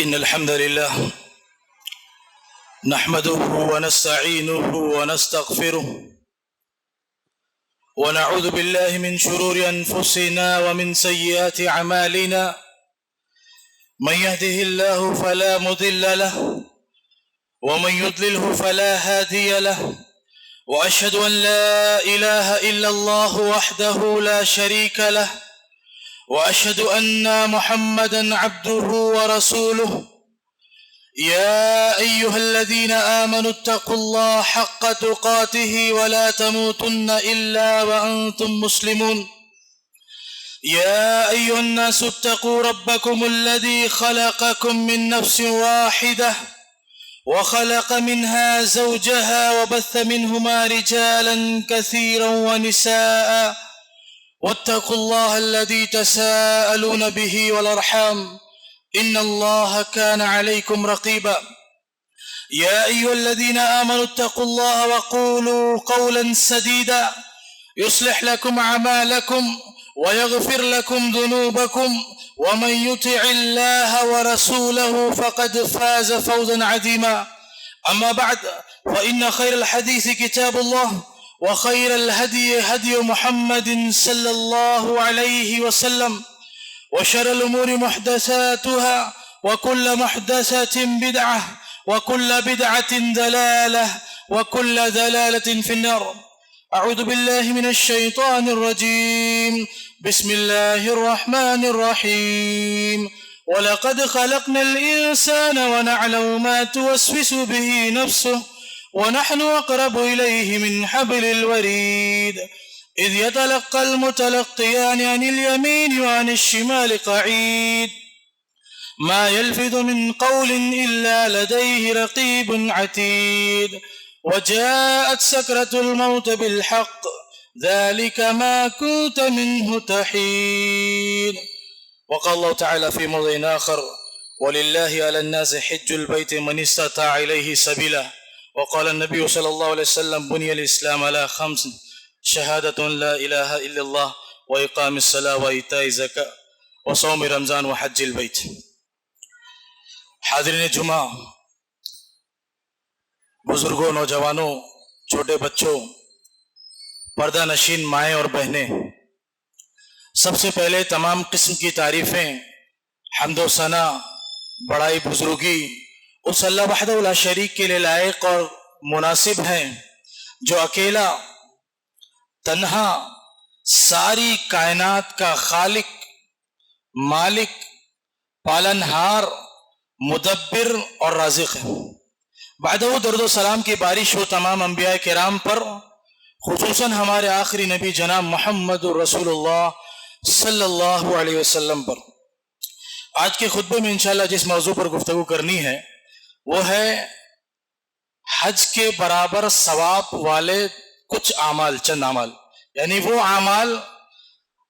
إن الحمد لله نحمده ونستعينه ونستغفره ونعوذ بالله من شرور أنفسنا ومن سيئات أعمالنا. من يهده الله فلا مضل له ومن يضلله فلا هادي له، وأشهد أن لا إله إلا الله وحده لا شريك له، وأشهد أن محمدا عبده ورسوله. يا أيها الذين آمنوا اتقوا الله حق تقاته ولا تموتن إلا وأنتم مسلمون. يا أيها الناس اتقوا ربكم الذي خلقكم من نفس واحدة وخلق منها زوجها وبث منهما رجالا كثيرا ونساء، واتقوا الله الذي تساءلون به والأرحام إن الله كان عليكم رقيبا. يا أيها الذين آمنوا اتقوا الله وقولوا قولا سديدا يصلح لكم أعمالكم ويغفر لكم ذنوبكم، ومن يطع الله ورسوله فقد فاز فوزا عظيما. أما بعد، فإن خير الحديث كتاب الله، وخير الهدي هدي محمد صلى الله عليه وسلم، وشر الأمور محدثاتها، وكل محدثة بدعة، وكل بدعة ضلالة، وكل ضلالة في النار. أعوذ بالله من الشيطان الرجيم. بسم الله الرحمن الرحيم. ولقد خلقنا الإنسان ونعلم ما توسوس به نفسه ونحن أقرب إليه من حبل الوريد إذ يتلقى المتلقيان عن اليمين وعن الشمال قعيد ما يلفظ من قول إلا لديه رقيب عتيد وجاءت سكرة الموت بالحق ذلك ما كنت منه تحيد. وقال الله تعالى في موضع آخر: ولله على الناس حج البيت من استطاع إليه سبيلا. وقال النبي صلى الله عليه وسلم: بني الإسلام على خمس: شهادة لا إله إلا الله، وإقام الصلاة، وإيتاء الزكاة، وصوم رمضان، وحج البيت. حاضرین جمعہ، بزرگوں، نوجوانوں، چھوٹے بچوں، پردہ نشین مائیں اور بہنیں، سب سے پہلے تمام قسم کی تعریفیں، حمد و ثنا، بڑائی، بزرگی اس اللہ وحدہ لا شریک کے لیے لائق اور مناسب ہیں، جو اکیلا تنہا ساری کائنات کا خالق، مالک، پالنہار، مدبر اور رازق ہے۔ بعدہ درد و سلام کی بارش ہو تمام انبیاء کرام پر، خصوصاً ہمارے آخری نبی جناب محمد رسول اللہ صلی اللہ علیہ وسلم پر۔ آج کے خطبے میں انشاءاللہ جس موضوع پر گفتگو کرنی ہے وہ ہے حج کے برابر ثواب والے کچھ اعمال، چند اعمال، یعنی وہ اعمال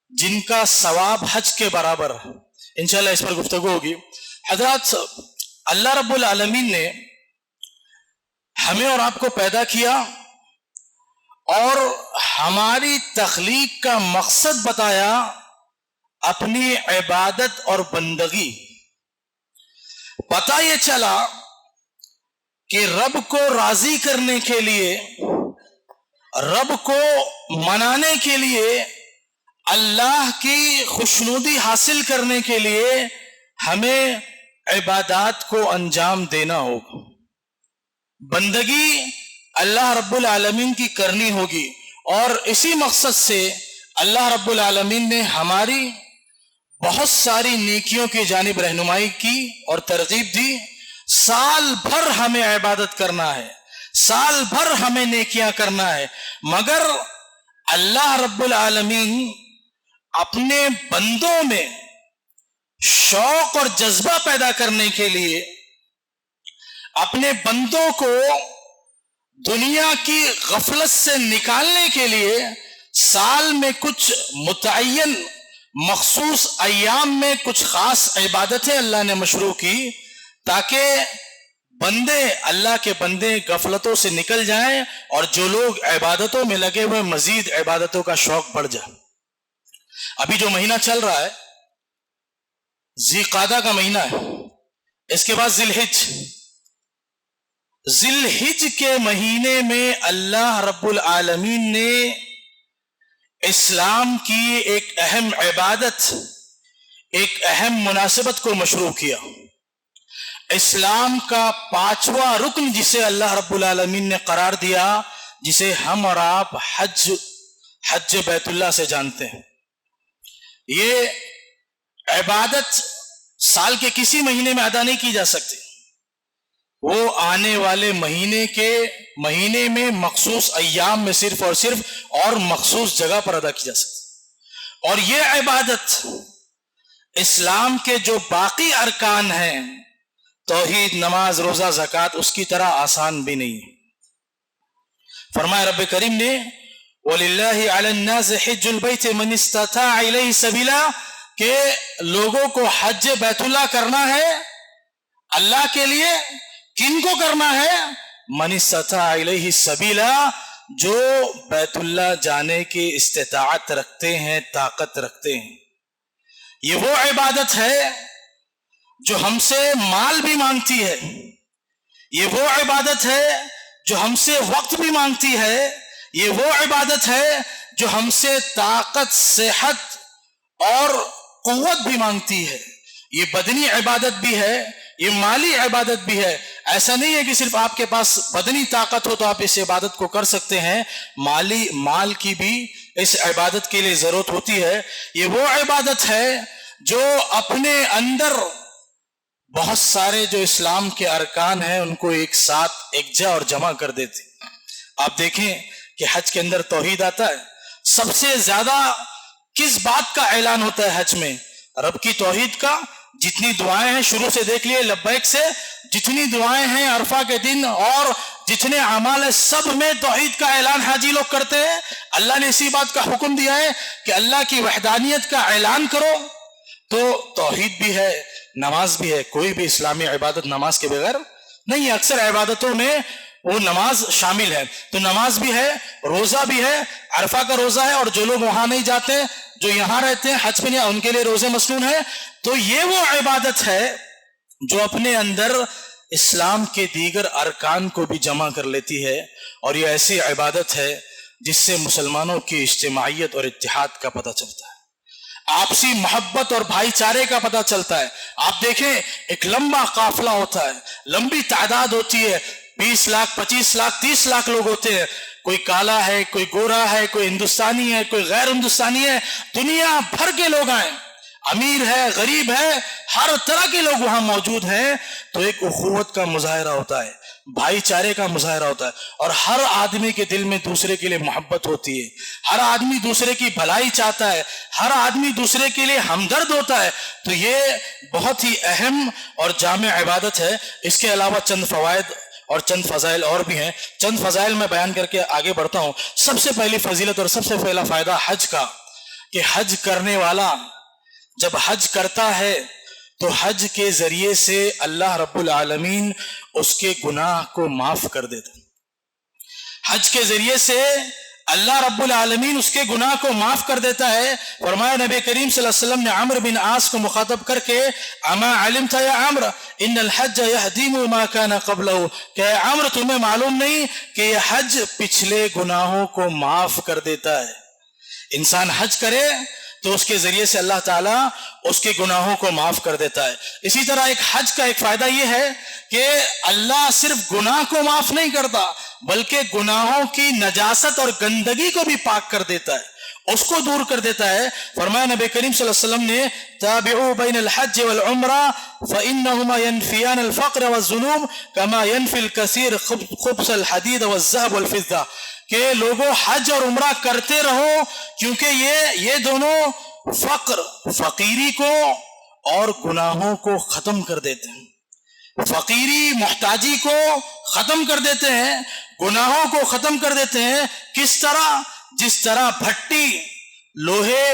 جن کا ثواب حج کے برابر ہے۔ انشاءاللہ اس پر گفتگو ہوگی۔ حضرات، اللہ رب العالمین نے ہمیں اور آپ کو پیدا کیا اور ہماری تخلیق کا مقصد بتایا اپنی عبادت اور بندگی۔ پتہ یہ چلا کہ رب کو راضی کرنے کے لیے، رب کو منانے کے لیے، اللہ کی خوشنودی حاصل کرنے کے لیے ہمیں عبادات کو انجام دینا ہوگا، بندگی اللہ رب العالمین کی کرنی ہوگی۔ اور اسی مقصد سے اللہ رب العالمین نے ہماری بہت ساری نیکیوں کی جانب رہنمائی کی اور ترغیب دی۔ سال بھر ہمیں عبادت کرنا ہے، سال بھر ہمیں نیکیاں کرنا ہے، مگر اللہ رب العالمین اپنے بندوں میں شوق اور جذبہ پیدا کرنے کے لیے، اپنے بندوں کو دنیا کی غفلت سے نکالنے کے لیے سال میں کچھ متعین مخصوص ایام میں کچھ خاص عبادتیں اللہ نے مشروع کی، تاکہ بندے، اللہ کے بندے غفلتوں سے نکل جائیں اور جو لوگ عبادتوں میں لگے ہوئے مزید عبادتوں کا شوق بڑھ جائے۔ ابھی جو مہینہ چل رہا ہے ذی قعدہ کا مہینہ ہے، اس کے بعد ذی الحج کے مہینے میں اللہ رب العالمین نے اسلام کی ایک اہم عبادت، ایک اہم مناسبت کو مشروع کیا۔ اسلام کا 5واں رکن جسے اللہ رب العالمین نے قرار دیا، جسے ہم اور آپ حج بیت اللہ سے جانتے ہیں۔ یہ عبادت سال کے کسی مہینے میں ادا نہیں کی جا سکتی، وہ آنے والے مہینے میں مخصوص ایام میں صرف اور صرف اور مخصوص جگہ پر ادا کی جا سکتی۔ اور یہ عبادت اسلام کے جو باقی ارکان ہیں، توحید، نماز، روزہ، زکوٰۃ، اس کی طرح آسان بھی نہیں ہے۔ فرمایا رب کریم نے وَلِلَّهِ عَلَى النَّاسِ حِجُّ الْبَيْتِ مَنِ اسْتَطَاعَ إِلَيْهِ سَبِيلًا، کہ لوگوں کو حج بیت اللہ کرنا ہے اللہ کے لیے۔ کن کو کرنا ہے؟ من استطاع الیہ سبیلا، جو بیت اللہ جانے کی استطاعت رکھتے ہیں، طاقت رکھتے ہیں۔ یہ وہ عبادت ہے جو ہم سے مال بھی مانگتی ہے، یہ وہ عبادت ہے جو ہم سے وقت بھی مانگتی ہے، یہ وہ عبادت ہے جو ہم سے طاقت، صحت اور قوت بھی مانگتی ہے۔ یہ بدنی عبادت بھی ہے، یہ مالی عبادت بھی ہے۔ ایسا نہیں ہے کہ صرف آپ کے پاس بدنی طاقت ہو تو آپ اس عبادت کو کر سکتے ہیں، مال کی بھی اس عبادت کے لیے ضرورت ہوتی ہے۔ یہ وہ عبادت ہے جو اپنے اندر بہت سارے جو اسلام کے ارکان ہیں ان کو ایک ساتھ یکجا اور جمع کر دیتی۔ آپ دیکھیں کہ حج کے اندر توحید آتا ہے، سب سے زیادہ کس بات کا اعلان ہوتا ہے حج میں؟ رب کی توحید کا۔ جتنی دعائیں ہیں شروع سے دیکھ لیے لبیک سے، جتنی دعائیں ہیں عرفہ کے دن اور جتنے اعمال ہیں، سب میں توحید کا اعلان حاجی لوگ کرتے ہیں۔ اللہ نے اسی بات کا حکم دیا ہے کہ اللہ کی وحدانیت کا اعلان کرو، تو توحید بھی ہے، نماز بھی ہے۔ کوئی بھی اسلامی عبادت نماز کے بغیر نہیں ہے، اکثر عبادتوں میں وہ نماز شامل ہے۔ تو نماز بھی ہے، روزہ بھی ہے، عرفہ کا روزہ ہے، اور جو لوگ وہاں نہیں جاتے، جو یہاں رہتے ہیں حج پہ نہیں، ان کے لیے روزے مسنون ہے۔ تو یہ وہ عبادت ہے جو اپنے اندر اسلام کے دیگر ارکان کو بھی جمع کر لیتی ہے، اور یہ ایسی عبادت ہے جس سے مسلمانوں کی اجتماعیت اور اتحاد کا پتہ چلتا ہے، آپسی محبت اور بھائی چارے کا پتہ چلتا ہے۔ آپ دیکھیں ایک لمبا قافلہ ہوتا ہے، لمبی تعداد ہوتی ہے، 20 لاکھ 25 لاکھ 30 لاکھ لوگ ہوتے ہیں، کوئی کالا ہے، کوئی گورا ہے، کوئی ہندوستانی ہے، کوئی غیر ہندوستانی ہے، دنیا بھر کے لوگ آئیں، امیر ہے، غریب ہے، ہر طرح کے لوگ وہاں موجود ہیں۔ تو ایک اخوت کا مظاہرہ ہوتا ہے، بھائی چارے کا مظاہرہ ہوتا ہے، اور ہر آدمی کے دل میں دوسرے کے لیے محبت ہوتی ہے، ہر آدمی دوسرے کی بھلائی چاہتا ہے، ہر آدمی دوسرے کے لیے ہمدرد ہوتا ہے۔ تو یہ بہت ہی اہم اور جامع عبادت ہے۔ اس کے علاوہ چند فوائد اور چند فضائل اور بھی ہیں، چند فضائل میں بیان کر کے آگے بڑھتا ہوں۔ سب سے پہلی فضیلت اور سب سے پہلا فائدہ حج کا، کہ حج کرنے والا جب حج کرتا ہے تو حج کے ذریعے سے اللہ رب العالمین اس کے گناہ کو معاف کر دیتا۔ حج کے ذریعے سے اللہ رب العالمین اس کے گناہ کو معاف کر دیتا ہے۔ فرمایا نبی کریم صلی اللہ علیہ وسلم نے عمرو بن عاص کو مخاطب کر کے، اما علمت یا عمرو ان الحج یہدم ما کان قبلہ، کہ عمرو تمہیں معلوم نہیں کہ یہ حج پچھلے گناہوں کو معاف کر دیتا ہے۔ انسان حج کرے تو اس کے ذریعے سے اللہ تعالیٰ اس کے گناہوں کو معاف کر دیتا ہے۔ اسی طرح ایک حج کا ایک فائدہ یہ ہے کہ اللہ صرف گناہ کو معاف نہیں کرتا بلکہ گناہوں کی نجاست اور گندگی کو بھی پاک کر دیتا ہے، اس کو دور کر دیتا ہے۔ فرمایا نبی کریم صلی اللہ علیہ وسلم نے تابعوا بین الحج والعمرہ فإنہما ينفیان الفقر والذنوب کما ينفی الکثیر خبث الحدید والذهب والفضہ، کہ لوگوں حج اور عمرہ کرتے رہو، کیونکہ یہ دونوں فقیری کو اور گناہوں کو ختم کر دیتے ہیں۔ فقیری محتاجی کو ختم کر دیتے ہیں، گناہوں کو ختم کر دیتے ہیں۔ کس طرح؟ جس طرح بھٹی لوہے،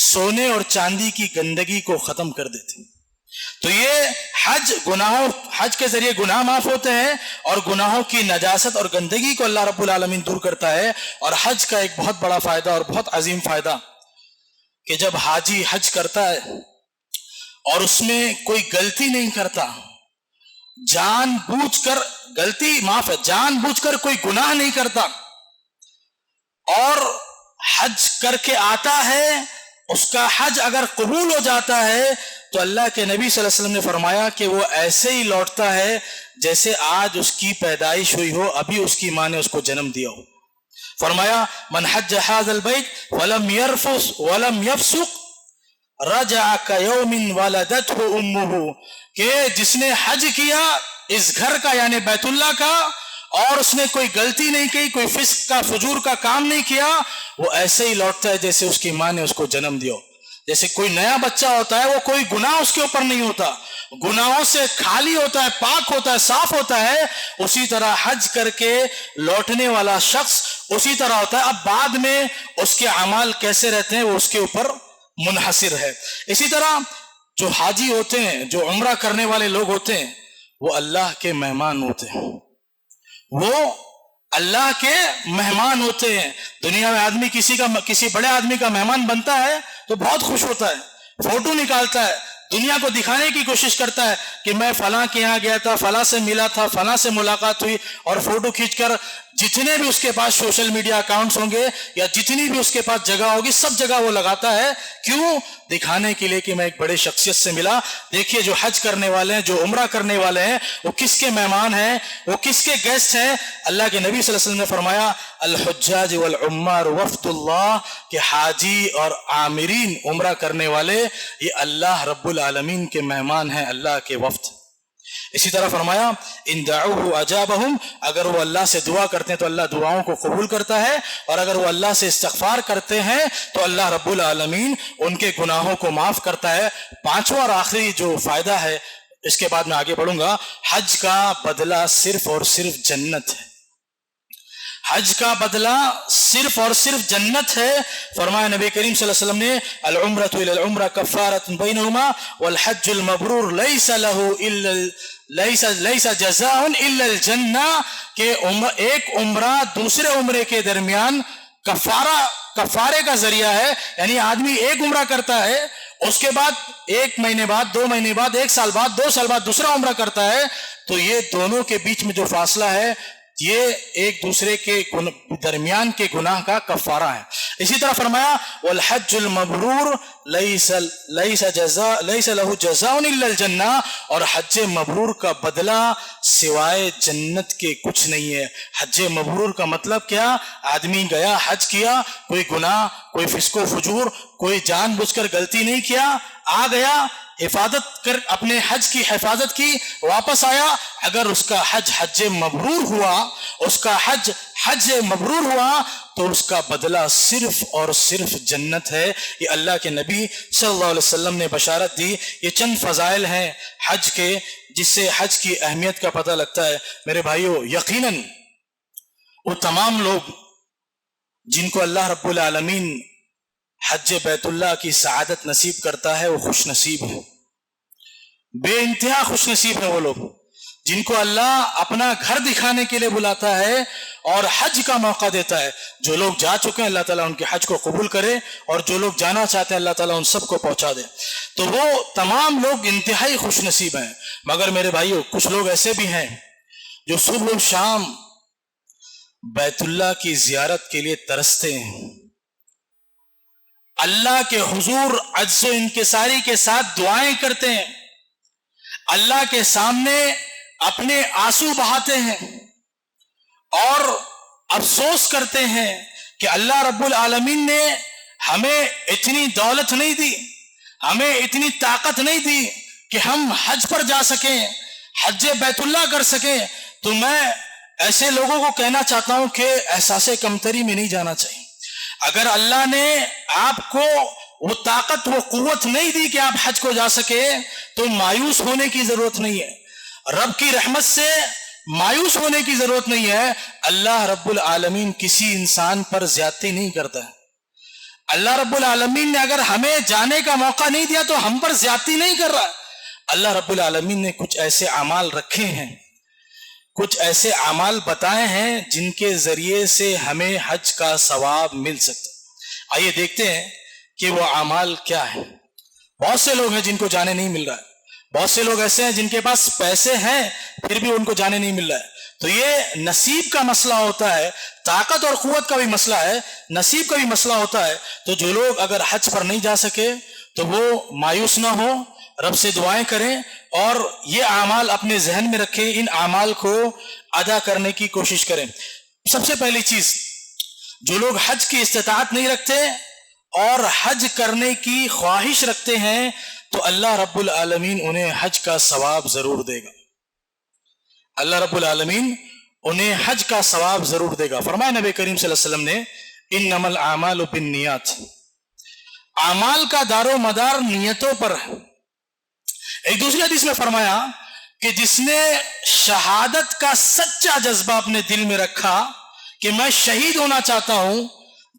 سونے اور چاندی کی گندگی کو ختم کر دیتے ہیں۔ تو یہ حج کے ذریعے گناہ معاف ہوتے ہیں، اور گناہوں کی نجاست اور گندگی کو اللہ رب العالمین دور کرتا ہے۔ اور حج کا ایک بہت بڑا فائدہ اور بہت عظیم فائدہ کہ جب حاجی حج کرتا ہے اور اس میں کوئی غلطی نہیں کرتا، جان بوجھ کر غلطی معاف ہے، جان بوجھ کر کوئی گناہ نہیں کرتا اور حج کر کے آتا ہے، اس کا حج اگر قبول ہو جاتا ہے تو اللہ کے نبی صلی اللہ علیہ وسلم نے فرمایا کہ وہ ایسے ہی لوٹتا ہے جیسے آج اس کی پیدائش ہوئی ہو، ابھی اس کی ماں نے اس کو جنم دیا ہو۔ فرمایا من حج هذا البيت ولم يرفث ولم يفسق رجع كيوم ولدته امه، کہ جس نے حج کیا اس گھر کا یعنی بیت اللہ کا اور اس نے کوئی غلطی نہیں کی، کوئی فسق کا فجور کا کام نہیں کیا، وہ ایسے ہی لوٹتا ہے جیسے اس کی ماں نے اس کو جنم دیا۔ جیسے کوئی نیا بچہ ہوتا ہے، وہ کوئی گناہ اس کے اوپر نہیں ہوتا، گناہوں سے خالی ہوتا ہے، پاک ہوتا ہے، صاف ہوتا ہے، اسی طرح حج کر کے لوٹنے والا شخص اسی طرح ہوتا ہے۔ اب بعد میں اس کے اعمال کیسے رہتے ہیں وہ اس کے اوپر منحصر ہے۔ اسی طرح جو حاجی ہوتے ہیں، جو عمرہ کرنے والے لوگ ہوتے ہیں، وہ اللہ کے مہمان ہوتے ہیں، وہ اللہ کے مہمان ہوتے ہیں۔ دنیا میں آدمی کسی بڑے آدمی کا مہمان بنتا ہے تو بہت خوش ہوتا ہے، فوٹو نکالتا ہے، دنیا کو دکھانے کی کوشش کرتا ہے کہ میں فلاں کے یہاں گیا تھا، فلاں سے ملا تھا، فلاں سے ملاقات ہوئی، اور فوٹو کھینچ کر جتنے بھی اس کے پاس سوشل میڈیا اکاؤنٹس ہوں گے یا جتنی بھی اس کے پاس جگہ ہوگی سب جگہ وہ لگاتا ہے۔ کیوں؟ دکھانے کے لیے کہ میں ایک بڑے شخصیت سے ملا۔ دیکھیے جو حج کرنے والے ہیں، جو عمرہ کرنے والے ہیں، وہ کس کے مہمان ہیں، وہ کس کے گیسٹ ہیں؟ اللہ کے نبی صلی اللہ علیہ وسلم نے فرمایا الحجاج والعمار وفد اللہ، کہ حاجی اور عامرین عمرہ کرنے والے یہ اللہ رب العالمین کے مہمان ہیں، اللہ کے وفد۔ اسی طرح فرمایا ان دعوه اجابهم، اگر وہ اللہ سے دعا کرتے ہیں تو اللہ دعاؤں کو قبول کرتا ہے، اور اگر وہ اللہ سے استغفار کرتے ہیں تو اللہ رب العالمین ان کے گناہوں کو معاف کرتا ہے۔ پانچواں اور آخری جو فائدہ ہے، اس کے بعد میں آگے بڑھوں گا، حج کا بدلہ صرف اور صرف جنت ہے۔ حج کا بدلہ صرف اور صرف جنت ہے۔ فرمایا نبی کریم صلی اللہ علیہ وسلم نے العمرۃ الی العمرہ کفارۃ بینہما والحج المبرور لیس جزاء الا الجنہ، کہ ایک عمرہ دوسرے عمرے کے درمیان کفارے کا ذریعہ ہے۔ یعنی آدمی ایک عمرہ کرتا ہے، اس کے بعد 1 مہینے بعد، 2 مہینے بعد، 1 سال بعد، 2 سال بعد دوسرا عمرہ کرتا ہے، تو یہ دونوں کے بیچ میں جو فاصلہ ہے یہ ایک دوسرے کے درمیان کے گناہ کا کفارہ ہے۔ اسی طرح فرمایا والحج المبرور لیس له جزاء الا الجنہ، اور حج مبرور کا بدلہ سوائے جنت کے کچھ نہیں ہے۔ حج مبرور کا مطلب کیا؟ آدمی گیا، حج کیا، کوئی گناہ، کوئی فسق و فجور، کوئی جان بوجھ کر غلطی نہیں کیا، آ گیا، حفاظت کر اپنے حج کی حفاظت کی، واپس آیا، اگر اس کا حج مبرور ہوا، اس کا حج مبرور ہوا تو اس کا بدلہ صرف اور صرف جنت ہے۔ یہ اللہ کے نبی صلی اللہ علیہ وسلم نے بشارت دی۔ یہ چند فضائل ہیں حج کے جس سے حج کی اہمیت کا پتہ لگتا ہے۔ میرے بھائیو، یقیناً وہ تمام لوگ جن کو اللہ رب العالمین حج بیت اللہ کی سعادت نصیب کرتا ہے وہ خوش نصیب ہیں، بے انتہا خوش نصیب ہیں وہ لوگ جن کو اللہ اپنا گھر دکھانے کے لیے بلاتا ہے اور حج کا موقع دیتا ہے۔ جو لوگ جا چکے ہیں اللہ تعالیٰ ان کے حج کو قبول کرے، اور جو لوگ جانا چاہتے ہیں اللہ تعالیٰ ان سب کو پہنچا دے۔ تو وہ تمام لوگ انتہائی خوش نصیب ہیں۔ مگر میرے بھائیو، کچھ لوگ ایسے بھی ہیں جو صبح و شام بیت اللہ کی زیارت کے لیے ترستے ہیں، اللہ کے حضور عجز و انکساری کے ساتھ دعائیں کرتے ہیں، اللہ کے سامنے اپنے آنسو بہاتے ہیں اور افسوس کرتے ہیں کہ اللہ رب العالمین نے ہمیں اتنی دولت نہیں دی، ہمیں اتنی طاقت نہیں دی کہ ہم حج پر جا سکیں، حج بیت اللہ کر سکیں۔ تو میں ایسے لوگوں کو کہنا چاہتا ہوں کہ احساس کمتری میں نہیں جانا چاہیے۔ اگر اللہ نے آپ کو وہ طاقت، وہ قوت نہیں دی کہ آپ حج کو جا سکے تو مایوس ہونے کی ضرورت نہیں ہے، رب کی رحمت سے مایوس ہونے کی ضرورت نہیں ہے۔ اللہ رب العالمین کسی انسان پر زیادتی نہیں کرتا ہے۔ اللہ رب العالمین نے اگر ہمیں جانے کا موقع نہیں دیا تو ہم پر زیادتی نہیں کر رہا۔ اللہ رب العالمین نے کچھ ایسے اعمال رکھے ہیں، کچھ ایسے اعمال بتائے ہیں جن کے ذریعے سے ہمیں حج کا ثواب مل سکتا۔ آئیے دیکھتے ہیں کہ وہ اعمال کیا ہیں۔ بہت سے لوگ ہیں جن کو جانے نہیں مل رہا ہے، بہت سے لوگ ایسے ہیں جن کے پاس پیسے ہیں پھر بھی ان کو جانے نہیں مل رہا ہے. تو یہ نصیب کا مسئلہ ہوتا ہے، طاقت اور قوت کا بھی مسئلہ ہے، نصیب کا بھی مسئلہ ہوتا ہے. تو جو لوگ اگر حج پر نہیں جا سکے تو وہ مایوس نہ ہو، رب سے دعائیں کریں اور یہ اعمال اپنے ذہن میں رکھیں، ان اعمال کو ادا کرنے کی کوشش کریں. سب سے پہلی چیز، جو لوگ حج کی استطاعت نہیں رکھتے اور حج کرنے کی خواہش رکھتے ہیں تو اللہ رب العالمین انہیں حج کا ثواب ضرور دے گا. اللہ رب العالمین انہیں حج کا ثواب ضرور دے گا. فرمایا نبی کریم صلی اللہ علیہ وسلم نے انما الاعمال بالنیات، اعمال کا دار و مدار نیتوں پر ہے. ایک دوسری حدیث میں فرمایا کہ جس نے شہادت کا سچا جذبہ اپنے دل میں رکھا کہ میں شہید ہونا چاہتا ہوں،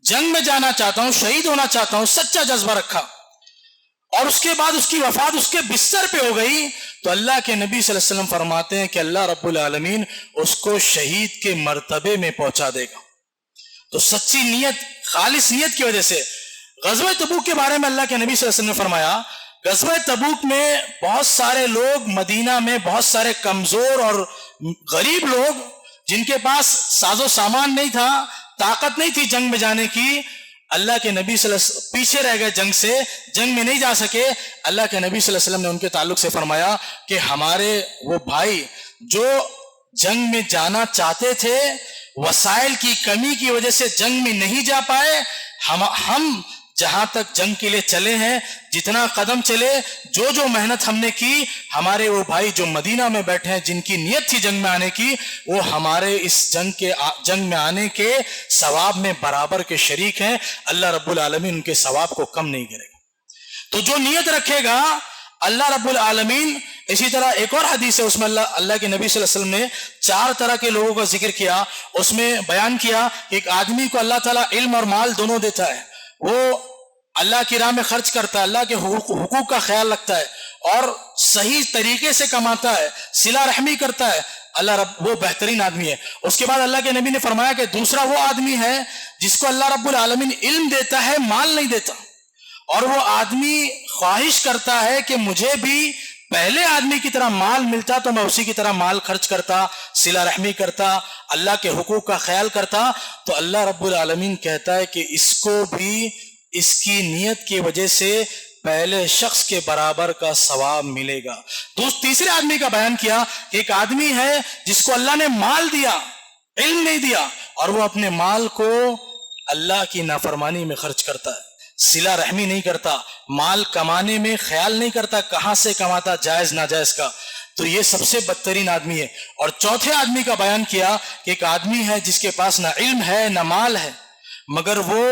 جنگ میں جانا چاہتا ہوں، شہید ہونا چاہتا ہوں، سچا جذبہ رکھا، اور اس کے بعد اس کی وفات اس کے بستر پہ ہو گئی، تو اللہ کے نبی صلی اللہ علیہ وسلم فرماتے ہیں کہ اللہ رب العالمین اس کو شہید کے مرتبے میں پہنچا دے گا. تو سچی نیت، خالص نیت کی وجہ سے. غزوہ تبوک کے بارے میں اللہ کے نبی صلی اللہ علیہ وسلم نے فرمایا، غزوہ تبوک میں بہت سارے لوگ، مدینہ میں بہت سارے کمزور اور غریب لوگ جن کے پاس ساز و سامان نہیں تھا، طاقت نہیں تھی جنگ میں جانے کی، اللہ کے نبی صلی اللہ علیہ وسلم پیچھے رہ گئے، جنگ سے، جنگ میں نہیں جا سکے. اللہ کے نبی صلی اللہ علیہ وسلم نے ان کے تعلق سے فرمایا کہ ہمارے وہ بھائی جو جنگ میں جانا چاہتے تھے، وسائل کی کمی کی وجہ سے جنگ میں نہیں جا پائے، ہم جہاں تک جنگ کے لیے چلے ہیں، جتنا قدم چلے، جو محنت ہم نے کی، ہمارے وہ بھائی جو مدینہ میں بیٹھے ہیں جن کی نیت تھی جنگ میں آنے کی، وہ ہمارے اس جنگ میں آنے کے ثواب میں برابر کے شریک ہیں. اللہ رب العالمین ان کے ثواب کو کم نہیں کرے گا. تو جو نیت رکھے گا اللہ رب العالمین. اسی طرح ایک اور حدیث ہے، اس میں اللہ کے نبی صلی اللہ علیہ وسلم نے 4 طرح کے لوگوں کا ذکر کیا. اس میں بیان کیا کہ ایک آدمی کو اللہ تعالیٰ علم اور مال دونوں دیتا ہے، وہ اللہ کی راہ میں خرچ کرتا ہے، اللہ کے حقوق کا خیال رکھتا ہے اور صحیح طریقے سے کماتا ہے، صلہ رحمی کرتا ہے، وہ بہترین آدمی ہے. اس کے بعد اللہ کے نبی نے فرمایا کہ دوسرا وہ آدمی ہے جس کو اللہ رب العالمین علم دیتا ہے، مال نہیں دیتا، اور وہ آدمی خواہش کرتا ہے کہ مجھے بھی پہلے آدمی کی طرح مال ملتا تو میں اسی کی طرح مال خرچ کرتا، صلہ رحمی کرتا، اللہ کے حقوق کا خیال کرتا. تو اللہ رب العالمین کہتا ہے کہ اس کو بھی اس کی نیت کی وجہ سے پہلے شخص کے برابر کا ثواب ملے گا. تیسرے آدمی کا بیان کیا کہ ایک آدمی ہے جس کو اللہ نے مال دیا، علم نہیں دیا، اور وہ اپنے مال کو اللہ کی نافرمانی میں خرچ کرتا ہے، صلہ رحمی نہیں کرتا، مال کمانے میں خیال نہیں کرتا کہاں سے کماتا، جائز ناجائز کا. تو یہ سب سے بدترین آدمی ہے. اور چوتھے آدمی کا بیان کیا کہ ایک آدمی ہے جس کے پاس نہ علم ہے نہ مال ہے، مگر وہ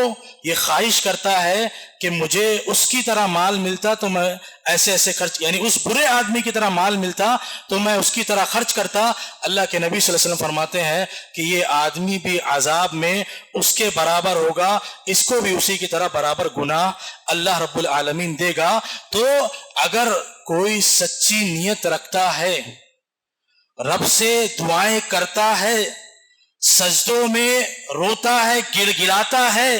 یہ خواہش کرتا ہے کہ مجھے اس کی طرح مال ملتا تو میں ایسے خرچ، یعنی اس برے آدمی کی طرح مال ملتا تو میں اس کی طرح خرچ کرتا. اللہ کے نبی صلی اللہ علیہ وسلم فرماتے ہیں کہ یہ آدمی بھی عذاب میں اس کے برابر ہوگا، اس کو بھی اسی کی طرح برابر گناہ اللہ رب العالمین دے گا. تو اگر کوئی سچی نیت رکھتا ہے، رب سے دعائیں کرتا ہے، سجدوں میں روتا ہے، گڑ گڑاتا ہے،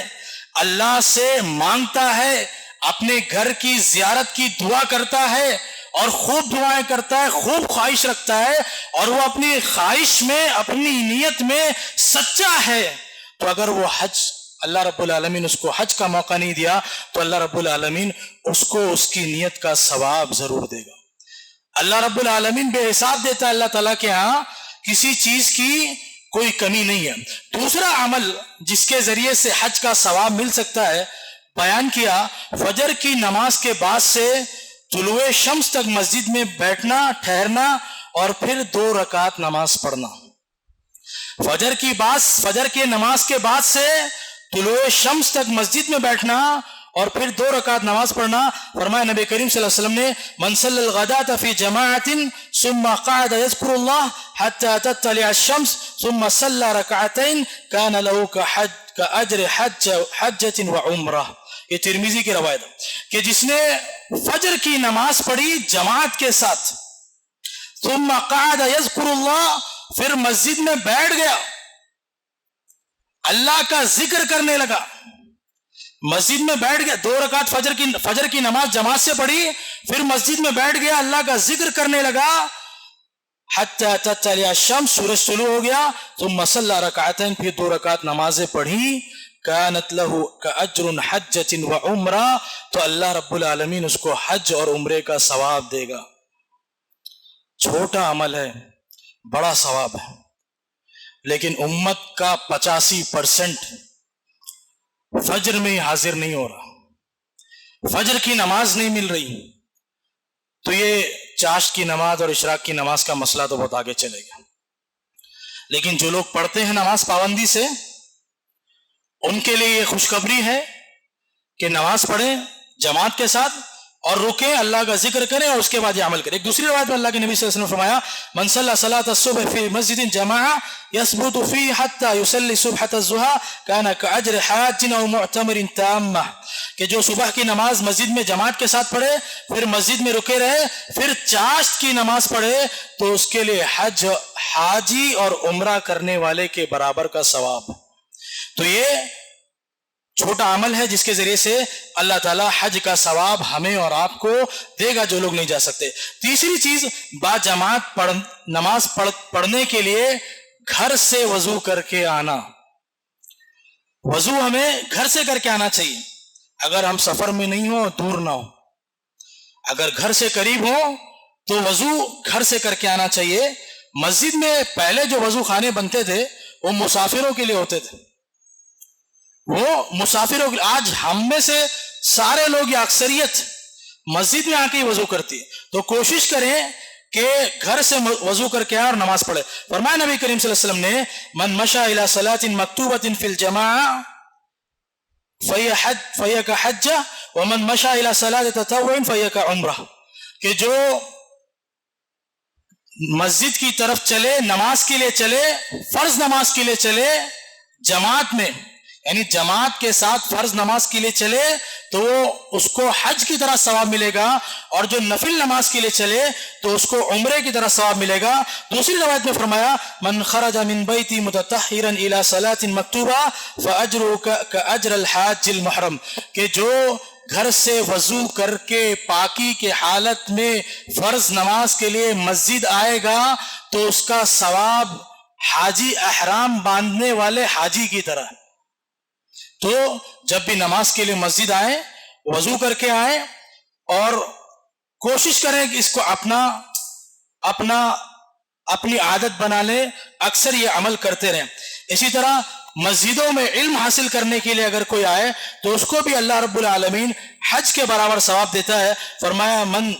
اللہ سے مانگتا ہے، اپنے گھر کی زیارت کی دعا کرتا ہے اور خوب دعائیں کرتا ہے، خوب خواہش رکھتا ہے، اور وہ اپنی خواہش میں، اپنی نیت میں سچا ہے، تو اگر وہ حج، اللہ رب العالمین اس کو حج کا موقع نہیں دیا تو اللہ رب العالمین اس کو اس کی نیت کا ثواب ضرور دے گا. اللہ رب العالمین بے حساب دیتا ہے. اللہ تعالیٰ کے ہاں کسی چیز کی کوئی کمی نہیں ہے. دوسرا عمل جس کے ذریعے سے حج کا ثواب مل سکتا ہے، بیان کیا فجر کی نماز کے بعد سے طلوع شمس تک مسجد میں بیٹھنا، ٹھہرنا اور پھر 2 رکعت نماز پڑھنا. فجر کی نماز کے بعد سے طلوع شمس تک مسجد میں بیٹھنا اور پھر 2 رکعت نماز پڑھنا. فرمایا نبی کریم صلی اللہ علیہ وسلم نے من صلی الغداة فی جماعت ثم قعد یذکر اللہ حتی تطلع الشمس ثم صلی رکعتین کان له کاجر حجۃ وعمرہ. یہ ترمذی کی روایت ہے کہ جس نے فجر کی نماز پڑھی جماعت کے ساتھ، ثم قعد یذکر اللہ، پھر مسجد میں بیٹھ گیا، اللہ کا ذکر کرنے لگا، مسجد میں بیٹھ گیا، 2 رکعت فجر کی نماز جماعت سے پڑھی، پھر مسجد میں بیٹھ گیا، اللہ کا ذکر کرنے لگا حتی تطلع الشمس، سورج طلوع ہو گیا، ثم صلی رکعتین، پھر 2 رکعت نمازیں پڑھی، کانت لہ کاجر حجۃ وعمرہ، تو اللہ رب العالمین اس کو حج اور عمرے کا ثواب دے گا۔ چھوٹا عمل ہے، بڑا ثواب ہے، لیکن امت کا 85% فجر میں حاضر نہیں ہو رہا، فجر کی نماز نہیں مل رہی، تو یہ چاشت کی نماز اور اشراق کی نماز کا مسئلہ تو بہت آگے چلے گا۔ لیکن جو لوگ پڑھتے ہیں نماز پابندی سے، ان کے لیے یہ خوشخبری ہے کہ نماز پڑھیں جماعت کے ساتھ اور رکیں، اللہ کا ذکر کریں اور اس کے بعد یہ عمل کریں۔ ایک دوسری روایت میں اللہ کے نبی صلی اللہ علیہ وسلم نے فرمایا من صلی صلاۃ الصبح فی مسجد جماعہ یثبت فیہ حتی یصلی صبحۃ الضحیٰ کان کاجر حاج او معتمر تامہ، کہ جو صبح کی نماز مسجد میں جماعت کے ساتھ پڑھے، پھر مسجد میں رکے رہے، پھر چاشت کی نماز پڑھے، تو اس کے لیے حج، حاجی اور عمرہ کرنے والے کے برابر کا ثواب۔ تو یہ چھوٹا عمل ہے جس کے ذریعے سے اللہ تعالیٰ حج کا ثواب ہمیں اور آپ کو دے گا جو لوگ نہیں جا سکتے۔ تیسری چیز، با جماعت نماز پڑھنے کے لیے گھر سے وضو کر کے آنا۔ وضو ہمیں گھر سے کر کے آنا چاہیے، اگر ہم سفر میں نہیں ہوں، دور نہ ہو، اگر گھر سے قریب ہو تو وضو گھر سے کر کے آنا چاہیے۔ مسجد میں پہلے جو وضو خانے بنتے تھے وہ مسافروں کے لیے ہوتے تھے، وہ مسافروں کے، آج ہم میں سے سارے لوگ یا اکثریت مسجد میں آ کے وضو کرتی ہے، تو کوشش کریں کہ گھر سے وضو کر کے آئے اور نماز پڑھے۔ فرمایا نبی کریم صلی اللہ علیہ وسلم نے من مشى الى صلاة مکتوبة فی الجماعة فہی کحجہ ومن مشى الى صلاة تطوع فہی کعمرہ، کہ جو مسجد کی طرف چلے، نماز کے لیے چلے، فرض نماز کے لیے چلے جماعت میں، یعنی جماعت کے ساتھ فرض نماز کے لیے چلے تو اس کو حج کی طرح ثواب ملے گا، اور جو نفل نماز کے لیے چلے تو اس کو عمرے کی طرح ثواب ملے گا۔ دوسری روایت میں فرمایا من خرج من بیتی متطہرا الی صلاۃ مکتوبہ فاجرہ کاجر الحاج المحرم، کہ جو گھر سے وضو کر کے پاکی کے حالت میں فرض نماز کے لیے مسجد آئے گا تو اس کا ثواب حاجی احرام باندھنے والے حاجی کی طرح۔ تو جب بھی نماز کے لیے مسجد آئیں، وضو کر کے آئیں اور کوشش کریں کہ اس کو اپنی عادت بنا لیں، اکثر یہ عمل کرتے رہیں۔ اسی طرح مسجدوں میں علم حاصل کرنے کے لیے اگر کوئی آئے تو اس کو بھی اللہ رب العالمین حج کے برابر ثواب دیتا ہے۔ فرمایا من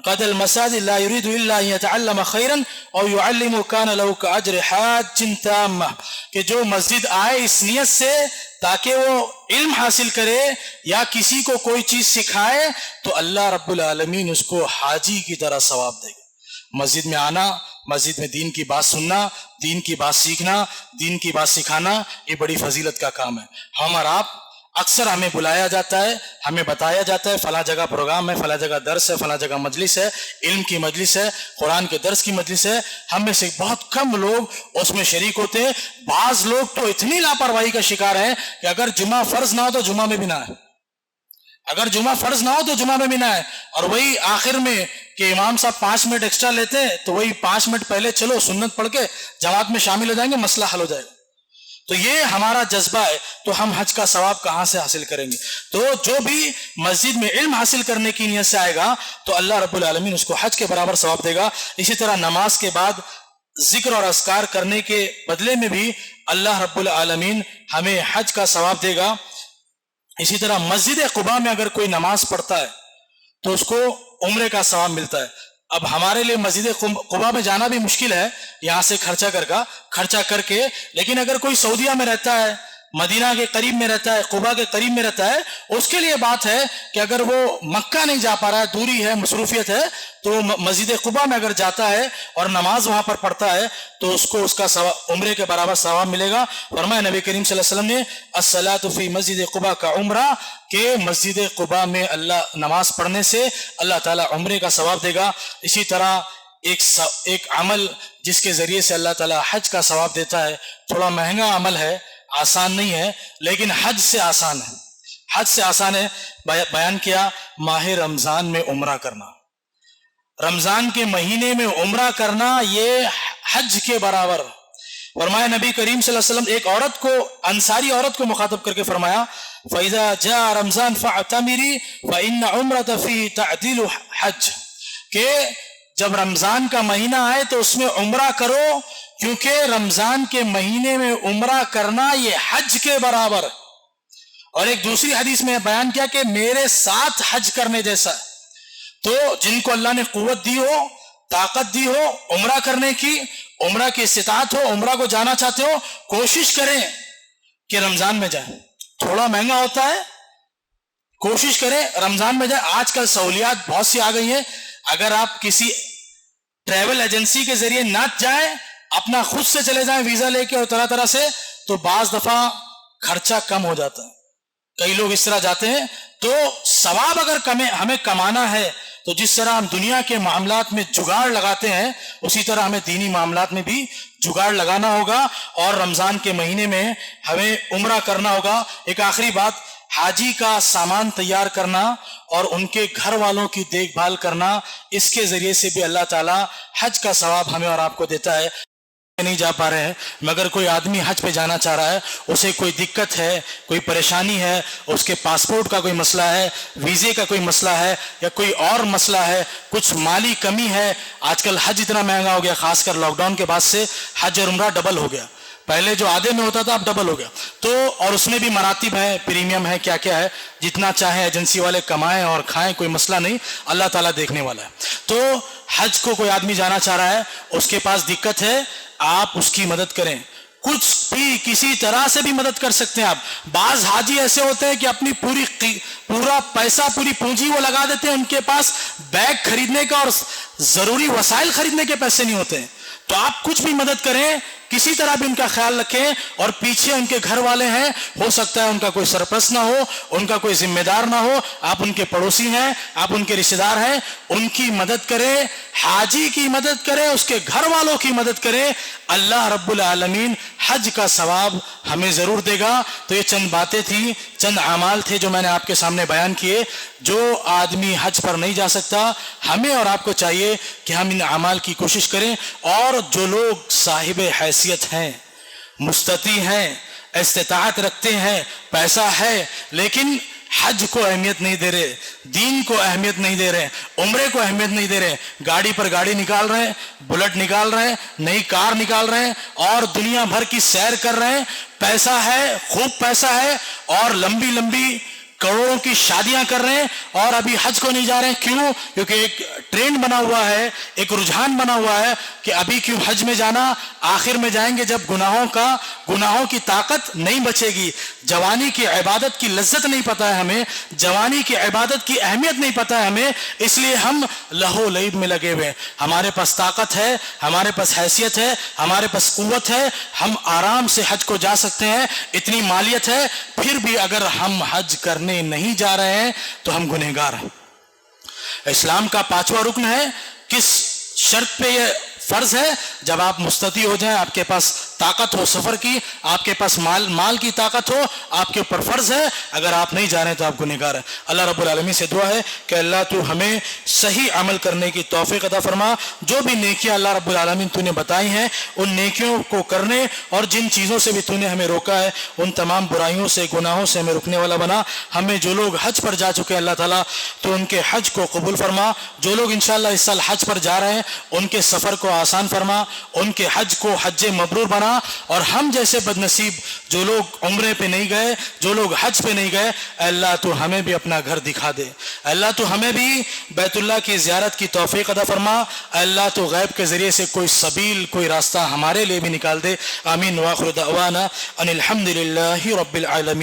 قد المساجد لا يريد الا ان يتعلم خيرا او يعلم كان له كاجر حاج تامہ، کہ جو مسجد آئے اس نیت سے تاکہ وہ علم حاصل کرے یا کسی کو کوئی چیز سکھائے تو اللہ رب العالمین اس کو حاجی کی طرح ثواب دے گا۔ مسجد میں آنا، مسجد میں دین کی بات سننا، دین کی بات سیکھنا، دین کی بات سکھانا، یہ بڑی فضیلت کا کام ہے۔ ہم اور آپ اکثر ہمیں بلایا جاتا ہے، ہمیں بتایا جاتا ہے فلاں جگہ پروگرام ہے، فلاں جگہ درس ہے، فلاں جگہ مجلس ہے، علم کی مجلس ہے، قرآن کے درس کی مجلس ہے، ہم میں سے بہت کم لوگ اس میں شریک ہوتے ہیں۔ بعض لوگ تو اتنی لاپرواہی کا شکار ہیں کہ اگر جمعہ فرض نہ ہو تو جمعہ میں بھی نہ ہے، اگر جمعہ فرض نہ ہو تو جمعہ میں بھی نہ ہے، اور وہی آخر میں کہ امام صاحب 5 منٹ ایکسٹرا لیتے ہیں تو وہی 5 منٹ پہلے چلو سنت پڑھ کے جماعت میں شامل ہو جائیں گے، مسئلہ حل ہو جائے گا۔ تو یہ ہمارا جذبہ ہے، تو ہم حج کا ثواب کہاں سے حاصل کریں گے؟ تو جو بھی مسجد میں علم حاصل کرنے کی نیت سے آئے گا تو اللہ رب العالمین اس کو حج کے برابر ثواب دے گا۔ اسی طرح نماز کے بعد ذکر اور اذکار کرنے کے بدلے میں بھی اللہ رب العالمین ہمیں حج کا ثواب دے گا۔ اسی طرح مسجد قباء میں اگر کوئی نماز پڑھتا ہے تو اس کو عمرے کا ثواب ملتا ہے۔ اب ہمارے لیے مسجد قباء میں جانا بھی مشکل ہے، یہاں سے خرچہ کر کے، لیکن اگر کوئی سعودیہ میں رہتا ہے، مدینہ کے قریب میں رہتا ہے، قباء کے قریب میں رہتا ہے، اس کے لیے بات ہے کہ اگر وہ مکہ نہیں جا پا رہا ہے، دوری ہے، مصروفیت ہے، تو مسجد قباء میں اگر جاتا ہے اور نماز وہاں پر پڑھتا ہے تو اس کو اس کا عمرے کے برابر ثواب ملے گا۔ فرمایا نبی کریم صلی اللہ علیہ وسلم نے الصلاۃ فی مسجد قباء کا عمرہ، کہ مسجد قباء میں اللہ نماز پڑھنے سے اللہ تعالیٰ عمرے کا ثواب دے گا۔ اسی طرح ایک عمل جس کے ذریعے سے اللہ تعالیٰ حج کا ثواب دیتا ہے، تھوڑا مہنگا عمل ہے، آسان نہیں ہے، لیکن حج سے آسان ہے۔ حج سے آسان ہے. بیان کیا ماہ رمضان میں عمرہ کرنا، رمضان کے مہینے میں عمرہ کرنا یہ حج کے برابر. فرمایا نبی کریم صلی اللہ علیہ وسلم ایک عورت کو، انصاری عورت کو مخاطب کر کے فرمایا فَإِذَا جَاءَ رَمْضَانُ فَاعْتَمِرِي فَإِنَّ عُمْرَةَ فِيهِ تَعْدِلُ حج، کہ جب رمضان کا مہینہ آئے تو اس میں عمرہ کرو، کیونکہ رمضان کے مہینے میں عمرہ کرنا یہ حج کے برابر. اور ایک دوسری حدیث میں بیان کیا کہ میرے ساتھ حج کرنے جیسا. تو جن کو اللہ نے قوت دی ہو، طاقت دی ہو عمرہ کرنے کی، عمرہ کی استطاعت ہو، عمرہ کو جانا چاہتے ہو، کوشش کریں کہ رمضان میں جائیں. تھوڑا مہنگا ہوتا ہے، کوشش کریں رمضان میں جائیں. آج کل سہولیات بہت سی آ گئی ہیں. اگر آپ کسی ٹریول ایجنسی کے ذریعے نہ جائیں، اپنا خود سے چلے جائیں ویزا لے کے اور طرح طرح سے، تو بعض دفعہ خرچہ کم ہو جاتا ہے. کئی لوگ اس طرح جاتے ہیں. تو ثواب اگر ہمیں کمانا ہے تو جس طرح ہم دنیا کے معاملات میں جگاڑ لگاتے ہیں، اسی طرح ہمیں دینی معاملات میں بھی جگاڑ لگانا ہوگا، اور رمضان کے مہینے میں ہمیں عمرہ کرنا ہوگا. ایک آخری بات، حاجی کا سامان تیار کرنا اور ان کے گھر والوں کی دیکھ بھال کرنا، اس کے ذریعے سے بھی اللہ تعالیٰ حج کا ثواب ہمیں اور آپ کو دیتا ہے. نہیں جا پا رہے ہیں، مگر کوئی آدمی حج پہ جانا چاہ رہا ہے، اسے کوئی دقت ہے، کوئی پریشانی ہے، اس کے پاسپورٹ کا کوئی مسئلہ ہے، ویزے کا کوئی مسئلہ ہے، یا کوئی اور مسئلہ ہے، کچھ مالی کمی ہے. آج کل حج اتنا مہنگا ہو گیا، خاص کر لاک ڈاؤن کے بعد سے حج اور عمرہ ڈبل ہو گیا. پہلے جو آدھے میں ہوتا تھا اب ڈبل ہو گیا. تو اور اس میں بھی مراتب ہے، پریمیم ہے، کیا کیا ہے. جتنا چاہیں ایجنسی والے کمائیں اور کھائیں، کوئی مسئلہ نہیں، اللہ تعالیٰ دیکھنے والا ہے. تو حج کو کوئی آدمی جانا چاہ رہا ہے، اس کے پاس دقت ہے، آپ اس کی مدد کریں. کچھ بھی کسی طرح سے بھی مدد کر سکتے ہیں آپ. بعض حاجی ایسے ہوتے ہیں کہ اپنی پورا پیسہ، پوری پونجی وہ لگا دیتے ہیں، ان کے پاس بیگ خریدنے کا اور ضروری وسائل خریدنے کے پیسے نہیں ہوتے ہیں. تو آپ کچھ بھی مدد کریں، کسی طرح بھی ان کا خیال رکھیں. اور پیچھے ان کے گھر والے ہیں، ہو سکتا ہے ان کا کوئی سرپرست نہ ہو، ان کا کوئی ذمہ دار نہ ہو، آپ ان کے پڑوسی ہیں، آپ ان کے رشتہ دار ہیں، ان کی مدد کریں. حاجی کی مدد کریں، اس کے گھر والوں کی مدد کریں. اللہ رب العالمین حج کا ثواب ہمیں ضرور دے گا. تو یہ چند باتیں تھیں، چند اعمال تھے جو میں نے آپ کے سامنے بیان کیے. جو آدمی حج پر نہیں جا سکتا، ہمیں اور آپ کو چاہیے کہ ہم ان اعمال کی کوشش کریں. اور جو لوگ صاحب حیثیت ہیں، مستطیع ہیں، استطاعت رکھتے ہیں، پیسہ ہے، لیکن حج کو اہمیت نہیں دے رہے، دین کو اہمیت نہیں دے رہے، عمرے کو اہمیت نہیں دے رہے، گاڑی پر گاڑی نکال رہے ہیں، بلٹ نکال رہے ہیں، نئی کار نکال رہے ہیں، اور دنیا بھر کی سیر کر رہے ہیں. پیسہ ہے، خوب پیسہ ہے، اور لمبی لمبی کروڑوں کی شادیاں کر رہے ہیں، اور ابھی حج کو نہیں جا رہے ہیں. کیوں؟ کیونکہ ایک ٹرینڈ بنا ہوا ہے، ایک رجحان بنا ہوا ہے کہ ابھی کیوں حج میں جانا، آخر میں جائیں گے جب گناہوں کی طاقت نہیں بچے گی. جوانی کی عبادت کی لذت نہیں پتہ ہے ہمیں، جوانی کی عبادت کی اہمیت نہیں پتہ ہے ہمیں، اس لیے ہم لہو لعب میں لگے ہوئے ہیں. ہمارے پاس طاقت ہے، ہمارے پاس حیثیت ہے، ہمارے پاس قوت ہے، ہم آرام سے حج کو جا سکتے ہیں، اتنی مالیت ہے. پھر بھی اگر ہم حج کرنے نہیں جا رہے ہیں تو ہم گنہگار ہیں. اسلام کا 5واں رکن ہے. کس شرط پہ یہ فرض ہے؟ جب آپ مستطیع ہو جائیں، آپ کے پاس طاقت ہو سفر کی، آپ کے پاس مال کی طاقت ہو، آپ کے اوپر فرض ہے. اگر آپ نہیں جا رہے ہیں تو آپ گنہگار ہیں. اللہ رب العالمین سے دعا ہے کہ اللہ تو ہمیں صحیح عمل کرنے کی توفیق عطا فرما. جو بھی نیکیاں اللہ رب العالمین تو نے بتائی ہیں، ان نیکیوں کو کرنے، اور جن چیزوں سے بھی تو نے ہمیں روکا ہے، ان تمام برائیوں سے، گناہوں سے ہمیں رکنے والا بنا. ہمیں جو لوگ حج پر جا چکے ہیں اللہ تعالیٰ تو ان کے حج کو قبول فرما. جو لوگ انشاءاللہ اس سال حج پر جا رہے ہیں ان کے سفر کو آسان فرما، ان کے حج کو حج مبرور بنا. اور ہم جیسے بدنصیب جو لوگ عمرے پہ نہیں گئے، جو لوگ حج پہ نہیں گئے، اللہ تو ہمیں بھی اپنا گھر دکھا دے. اللہ تو ہمیں بھی بیت اللہ کی زیارت کی توفیق عطا فرما. اللہ تو غیب کے ذریعے سے کوئی سبیل، کوئی راستہ ہمارے لیے بھی نکال دے. آمین. وآخر دعوانا ان الحمد للہ رب العالمین.